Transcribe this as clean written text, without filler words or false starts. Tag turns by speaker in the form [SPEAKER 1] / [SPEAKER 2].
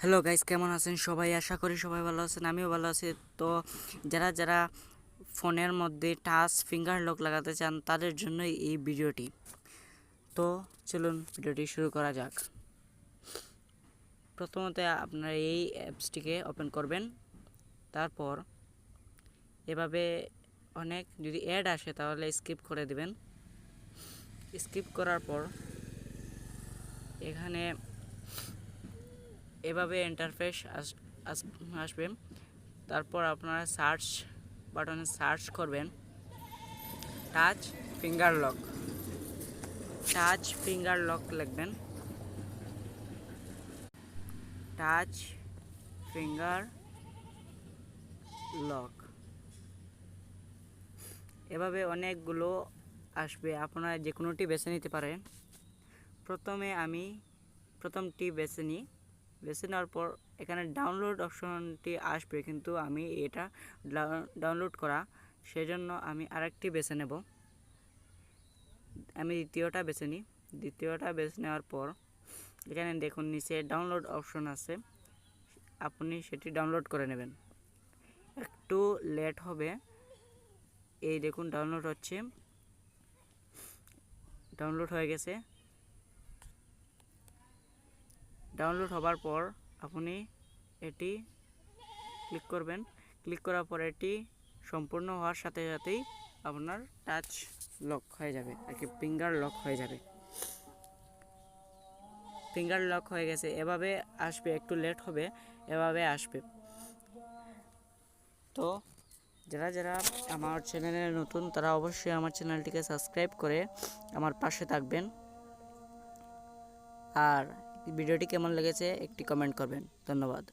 [SPEAKER 1] Hello guys, কেমন আছেন সবাই? আশা করি সবাই ভালো আছেন, আমিও ভালো আছি। তো যারা যারা ফোনের মধ্যে টাচ ফিঙ্গার লক লাগাতে চান তাদের জন্য এই ভিডিওটি। তো চলুন ভিডিওটি শুরু করা যাক। প্রথমত আপনারা এই অ্যাপসটিকে ওপেন করবেন। তারপর এভাবে অনেক যদি অ্যাড আসে তাহলে স্কিপ করে দিবেন। স্কিপ করার পর এখানে এভাবে ইন্টারফেস আসবে। তারপর আপনারা সার্চ বাটনে সার্চ করবেন touch finger lock. Touch finger lock লিখবেন, টাচ ফিঙ্গার লক। এভাবে অনেকগুলো আসবে, আপনারা যে কোনোটি বেছে নিতে পারেন। প্রথমে আমি প্রথমটি বেছে নিই। বেছে নেওয়ার পর এখানে ডাউনলোড অপশনটি আসবে, কিন্তু আমি এটা ডাউনলোড করা, সেজন্য আমি আরেকটি বেছে নেব। আমি দ্বিতীয়টা বেছে নিই। দ্বিতীয়টা বেছে নেওয়ার পর এখানে দেখুন নিচে ডাউনলোড অপশন আছে, আপনি সেটি ডাউনলোড করে নেবেন। একটু লেট হবে, এই দেখুন ডাউনলোড হচ্ছে। ডাউনলোড হয়ে গেছে। ডাউনলোড হবার পর আপনি এটি ক্লিক করবেন। ক্লিক করার পর এটি সম্পূর্ণ হওয়ার সাথে সাথেই আপনার টাচ লক হয়ে যাবে, আর কি ফিঙ্গার লক হয়ে যাবে। ফিঙ্গার লক হয়ে গেছে। এভাবে আসবে, একটু লেট হবে, এভাবে আসবে। তো যারা যারা আমার চ্যানেলে নতুন তারা অবশ্যই আমার চ্যানেলটিকে সাবস্ক্রাইব করে আমার পাশে থাকবেন। আর ভিডিওটি কেমন লেগেছে একটি কমেন্ট করবেন। ধন্যবাদ।